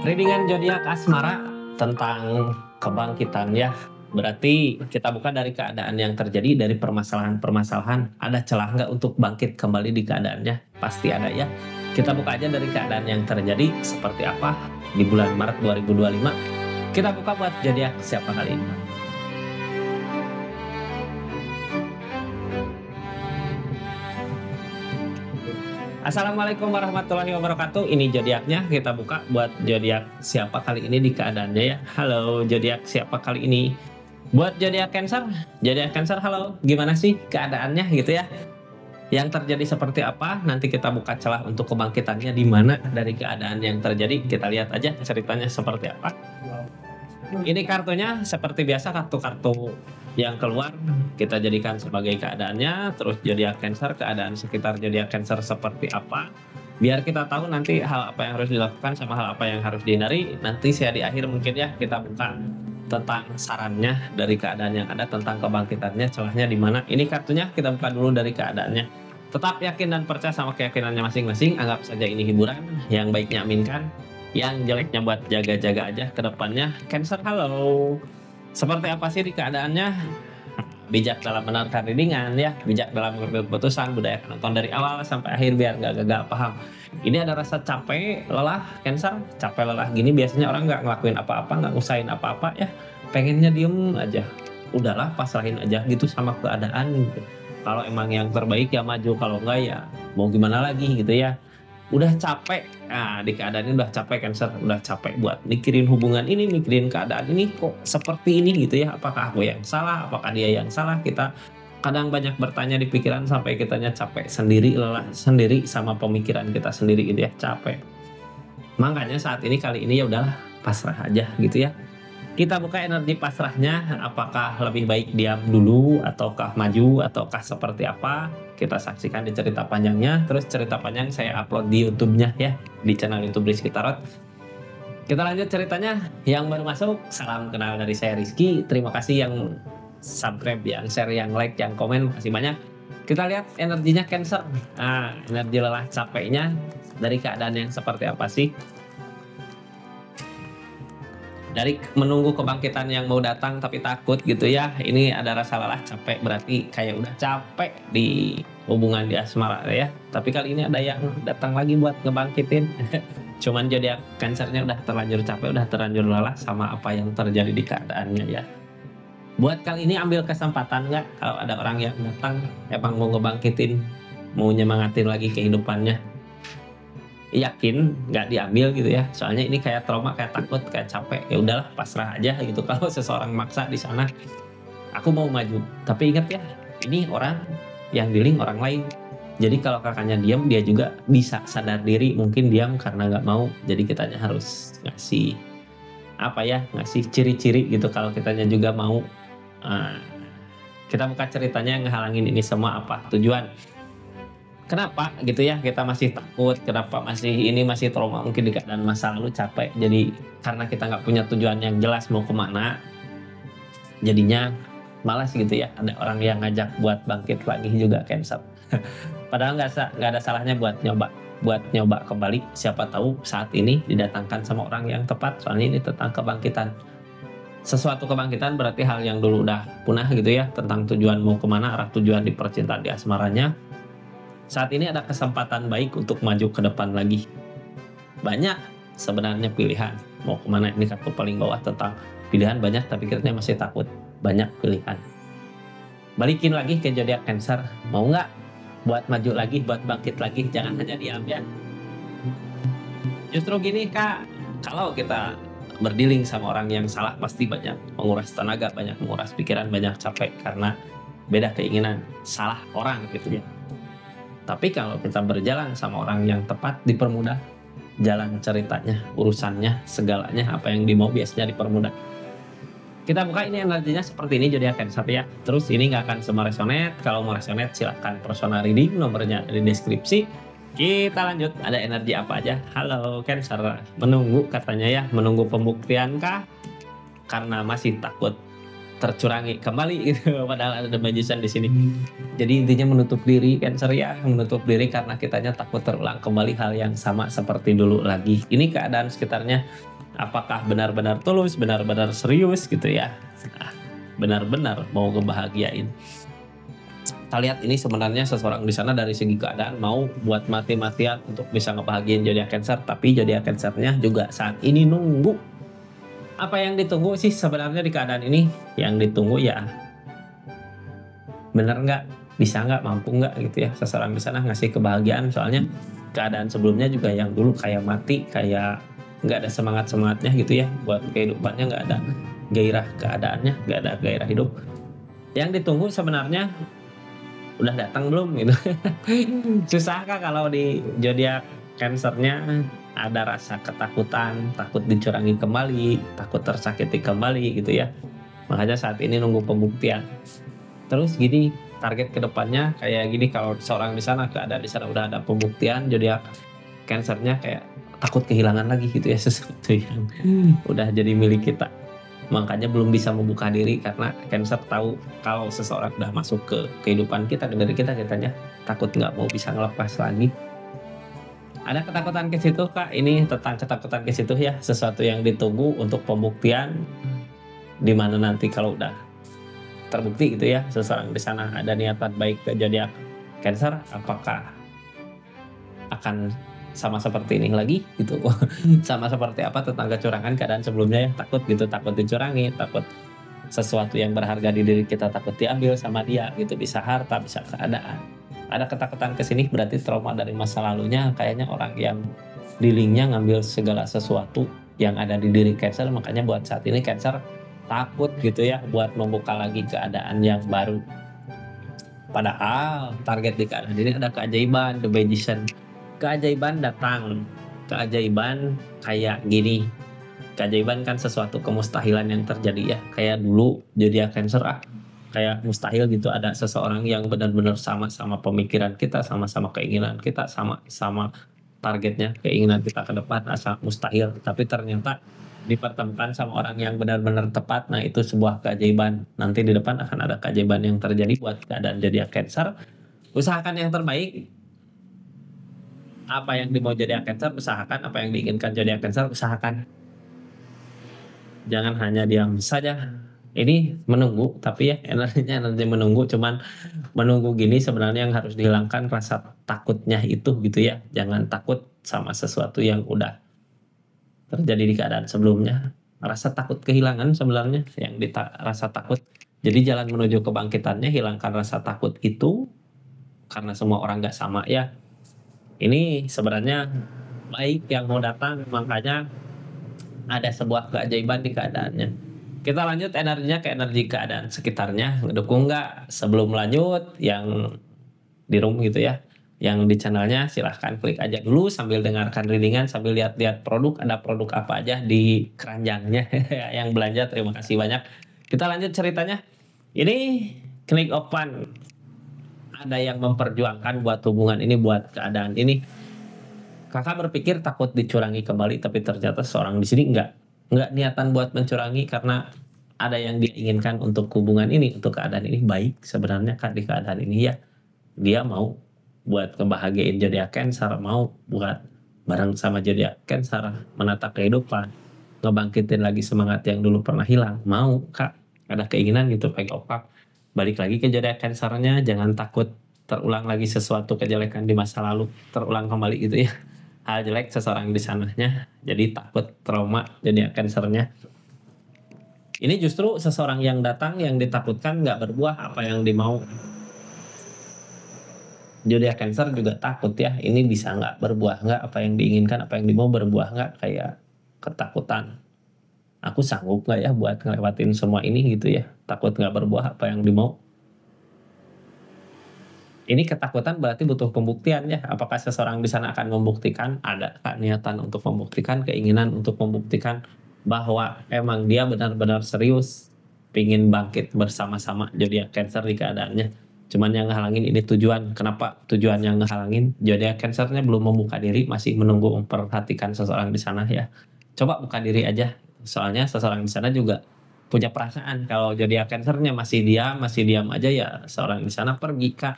Readingan zodiak asmara tentang kebangkitan ya. Berarti kita buka dari keadaan yang terjadi, dari permasalahan-permasalahan. Ada celah nggak untuk bangkit kembali di keadaannya? Pasti ada ya. Kita buka aja dari keadaan yang terjadi seperti apa di bulan Maret 2025. Kita buka buat zodiak siapa kali ini. Assalamualaikum warahmatullahi wabarakatuh. Ini zodiaknya, kita buka buat zodiak siapa kali ini di keadaannya ya. Halo zodiak siapa kali ini? Buat zodiak Cancer, zodiak Cancer halo. Gimana sih keadaannya gitu ya? Yang terjadi seperti apa? Nanti kita buka celah untuk kebangkitannya di mana dari keadaan yang terjadi. Kita lihat aja ceritanya seperti apa. Ini kartunya seperti biasa, kartu-kartu yang keluar kita jadikan sebagai keadaannya. Terus zodiak Cancer, keadaan sekitar zodiak Cancer seperti apa, biar kita tahu nanti hal apa yang harus dilakukan sama hal apa yang harus dihindari. Nanti saya di akhir mungkin ya kita buka tentang sarannya dari keadaan yang ada, tentang kebangkitannya, celahnya di mana. Ini kartunya kita buka dulu dari keadaannya. Tetap yakin dan percaya sama keyakinannya masing-masing. Anggap saja ini hiburan. Yang baiknya aminkan, yang jeleknya buat jaga-jaga aja ke depannya. Cancer halo. Seperti apa sih di keadaannya? Bijak dalam menentukan readingan ya, bijak dalam mengambil keputusan, budaya nonton dari awal sampai akhir biar nggak gagal paham. Ini ada rasa capek, lelah, Cancer. Capek lelah gini biasanya orang nggak ngelakuin apa-apa, nggak ngusahain apa-apa ya, pengennya diem aja. Udahlah pasrahin aja gitu sama keadaan gitu. Kalau emang yang terbaik ya maju, kalau enggak ya mau gimana lagi gitu ya. Udah capek, nah di keadaan ini udah capek Cancer, udah capek buat mikirin hubungan ini, mikirin keadaan ini kok seperti ini gitu ya. Apakah aku yang salah, apakah dia yang salah? Kita kadang banyak bertanya di pikiran sampai kitanya capek sendiri, lelah sendiri sama pemikiran kita sendiri gitu ya, capek. Makanya saat ini kali ini ya udahlah pasrah aja gitu ya. Kita buka energi pasrahnya, apakah lebih baik diam dulu ataukah maju ataukah seperti apa? Kita saksikan di cerita panjangnya. Terus cerita panjang saya upload di YouTube-nya ya, di channel YouTube Rizky Tarot. Kita lanjut ceritanya. Yang baru masuk, salam kenal dari saya Rizky. Terima kasih yang subscribe, yang share, yang like, yang komen, makasih banyak. Kita lihat energinya Cancer. Nah, energi lelah capeknya dari keadaan yang seperti apa sih? Dari menunggu kebangkitan yang mau datang tapi takut gitu ya. Ini ada rasa lelah capek, berarti kayak udah capek di hubungan di asmara ya. Tapi kali ini ada yang datang lagi buat ngebangkitin. Cuman zodiak Cancernya udah terlanjur capek, udah terlanjur lelah sama apa yang terjadi di keadaannya ya. Buat kali ini ambil kesempatan nggak kalau ada orang yang datang emang mau ngebangkitin, mau nyemangatin lagi kehidupannya. Yakin nggak diambil gitu ya, soalnya ini kayak trauma, kayak takut, kayak capek. Ya udahlah pasrah aja gitu. Kalau seseorang maksa di sana, aku mau maju, tapi ingat ya ini orang yang dealing orang lain. Jadi kalau kakaknya diam, dia juga bisa sadar diri mungkin diam karena nggak mau. Jadi kitanya harus ngasih apa ya, ngasih ciri-ciri gitu kalau kitanya juga mau. Kita buka ceritanya, ngehalangin ini semua apa tujuan, kenapa gitu ya kita masih takut, kenapa masih trauma mungkin di keadaan masa lalu, capek. Jadi karena kita nggak punya tujuan yang jelas mau kemana, jadinya malas gitu ya. Ada orang yang ngajak buat bangkit lagi juga Cancer. Padahal nggak ada salahnya buat nyoba kembali. Siapa tahu saat ini didatangkan sama orang yang tepat. Soalnya ini tentang kebangkitan. Sesuatu kebangkitan berarti hal yang dulu udah punah gitu ya, tentang tujuan mau kemana, arah tujuan di percintaan di asmaranya. Saat ini ada kesempatan baik untuk maju ke depan lagi. Banyak sebenarnya pilihan mau kemana. Ini kartu paling bawah tentang pilihan banyak, tapi kita masih takut. Banyak pilihan. Balikin lagi ke zodiak Cancer, mau nggak buat maju lagi, buat bangkit lagi, jangan hanya diam ya. Justru gini Kak, kalau kita berdealing sama orang yang salah pasti banyak menguras tenaga, banyak menguras pikiran, banyak capek karena beda keinginan, salah orang gitu ya. Tapi kalau kita berjalan sama orang yang tepat, dipermudah jalan ceritanya, urusannya, segalanya, apa yang dimau biasanya dipermudah. Kita buka ini energinya seperti ini zodiak Cancer ya. Terus ini nggak akan semua resonate. Kalau mau resonate silahkan personal reading, nomornya ada di deskripsi. Kita lanjut, ada energi apa aja? Halo Cancer, menunggu katanya ya, menunggu pembuktian kah? Karena masih takut tercurangi kembali gitu. Padahal ada Magician di sini. Jadi intinya menutup diri Cancer ya, menutup diri karena kitanya takut terulang kembali hal yang sama seperti dulu lagi. Ini keadaan sekitarnya Apakah benar-benar tulus, benar-benar serius gitu ya. Nah, benar-benar mau ngebahagiain. Kita lihat ini sebenarnya seseorang di sana dari segi keadaan mau buat mati-matian untuk bisa ngebahagiain zodiak Cancer, tapi zodiak Cancernya juga saat ini nunggu. Apa yang ditunggu sih sebenarnya di keadaan ini? Yang ditunggu ya bener nggak, bisa nggak, mampu nggak gitu ya seseorang di sana ngasih kebahagiaan. Soalnya keadaan sebelumnya juga yang dulu kayak mati, kayak nggak ada semangat-semangatnya gitu ya buat kehidupannya, nggak ada gairah keadaannya, nggak ada gairah hidup. Yang ditunggu sebenarnya udah datang belum gitu. Susah kah kalau di zodiak Cancernya ada rasa ketakutan, takut dicurangi kembali, takut tersakiti kembali gitu ya. Makanya saat ini nunggu pembuktian. Terus gini, target kedepannya kayak gini, kalau seorang di sana keadaan di sana udah ada pembuktian, zodiak Cancernya kayak takut kehilangan lagi gitu ya sesuatu yang udah jadi milik kita. Makanya belum bisa membuka diri karena Cancer tahu kalau seseorang udah masuk ke kehidupan kita, ke diri kita, kitanya takut nggak mau bisa ngelepas lagi. Ada ketakutan ke situ Kak, ini tentang ketakutan ke situ ya, sesuatu yang ditunggu untuk pembuktian, dimana nanti kalau udah terbukti gitu ya seseorang di sana ada niatan baik ke zodiak Cancer, apakah akan sama seperti ini lagi gitu. Sama seperti apa tentang kecurangan keadaan sebelumnya ya, takut gitu, takut dicurangi, takut sesuatu yang berharga di diri kita takut diambil sama dia gitu, bisa harta, bisa keadaan. Ada ketakutan kesini berarti trauma dari masa lalunya, kayaknya orang yang di linknya ngambil segala sesuatu yang ada di diri Cancer. Makanya buat saat ini Cancer takut gitu ya buat membuka lagi keadaan yang baru. Padahal target di keadaan ini ada keajaiban, The Magician. Keajaiban datang, keajaiban kayak gini. Keajaiban kan sesuatu kemustahilan yang terjadi ya. Kayak dulu zodiak Cancer kayak mustahil gitu ada seseorang yang benar-benar sama-sama pemikiran kita, sama-sama keinginan kita, sama-sama targetnya, keinginan kita ke depan, asal mustahil. Tapi ternyata dipertemukan sama orang yang benar-benar tepat. Nah, itu sebuah keajaiban. Nanti di depan akan ada keajaiban yang terjadi buat keadaan zodiak Cancer. Usahakan yang terbaik. Apa yang dimau zodiak Cancer, usahakan. Apa yang diinginkan zodiak Cancer, usahakan. Jangan hanya diam saja. Ini menunggu, tapi ya energinya energi menunggu, cuman menunggu gini sebenarnya yang harus dihilangkan rasa takutnya itu gitu ya. Jangan takut sama sesuatu yang udah terjadi di keadaan sebelumnya. Rasa takut kehilangan sebenarnya yang rasa takut. Jadi jalan menuju kebangkitannya hilangkan rasa takut itu, karena semua orang gak sama ya. Ini sebenarnya baik yang mau datang, makanya ada sebuah keajaiban di keadaannya. Kita lanjut energinya ke energi keadaan sekitarnya. Ngedukung nggak? Sebelum lanjut, yang di room gitu ya, yang di channelnya silahkan klik aja dulu sambil dengarkan readingan, sambil lihat-lihat produk, ada produk apa aja di keranjangnya. Yang belanja terima kasih banyak. Kita lanjut ceritanya. Ini klik open. Ada yang memperjuangkan buat hubungan ini, buat keadaan ini. Kakak berpikir takut dicurangi kembali, tapi ternyata seorang di sini nggak niatan buat mencurangi, karena ada yang dia inginkan untuk hubungan ini, untuk keadaan ini baik sebenarnya kan di keadaan ini ya. Dia mau buat kebahagiaan zodiak Cancer, mau buat bareng sama zodiak Cancer, menata kehidupan, ngebangkitin lagi semangat yang dulu pernah hilang. Mau Kak, ada keinginan gitu pengen opak balik lagi ke zodiak Cancernya. Jangan takut terulang lagi sesuatu kejelekan di masa lalu, terulang kembali gitu ya, hal jelek seseorang di sananya. Jadi takut trauma zodiak Cancernya. Ini justru seseorang yang datang yang ditakutkan nggak berbuah apa yang dimau. Zodiak Cancer juga takut ya, ini bisa nggak berbuah nggak apa yang diinginkan, apa yang dimau berbuah nggak, kayak ketakutan. Aku sanggup nggak ya buat ngelewatin semua ini gitu ya, takut nggak berbuah apa yang dimau. Ini ketakutan berarti butuh pembuktian ya. Apakah seseorang di sana akan membuktikan? Ada niatan untuk membuktikan, keinginan untuk membuktikan bahwa emang dia benar-benar serius pingin bangkit bersama-sama zodiak Cancer di keadaannya. Cuman yang ngehalangin ini tujuan. Kenapa tujuan yang ngehalangin? Zodiak Cancernya belum membuka diri, masih menunggu memperhatikan seseorang di sana ya. Coba buka diri aja. Soalnya seseorang di sana juga punya perasaan. Kalau zodiak Cancernya masih diam aja ya, seorang di sana pergi Kak.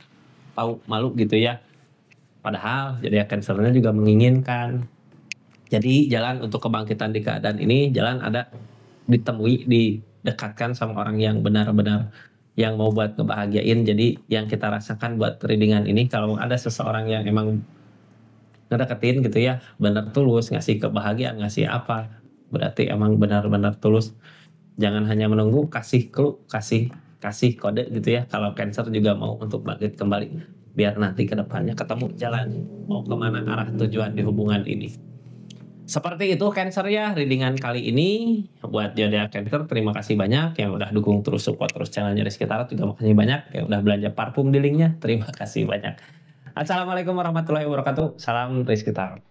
Tahu malu gitu ya. Padahal zodiak Cancernya juga menginginkan. Jadi jalan untuk kebangkitan di keadaan ini, jalan ada ditemui, didekatkan sama orang yang benar-benar yang mau buat ngebahagiain. Jadi yang kita rasakan buat readingan ini kalau ada seseorang yang emang ngedeketin gitu ya, bener tulus ngasih kebahagiaan, ngasih apa, berarti emang benar-benar tulus. Jangan hanya menunggu, kasih clue, kasih kasih kode gitu ya. Kalau Cancer juga mau untuk bangkit kembali, biar nanti ke depannya ketemu jalan mau kemana arah tujuan di hubungan ini. Seperti itu Cancer ya readingan kali ini. Buat zodiak Cancer terima kasih banyak yang udah dukung terus support terus channelnya Rizky Tarot, juga makasih banyak yang udah belanja parfum di linknya. Terima kasih banyak. Assalamualaikum warahmatullahi wabarakatuh. Salam Rizky Tarot.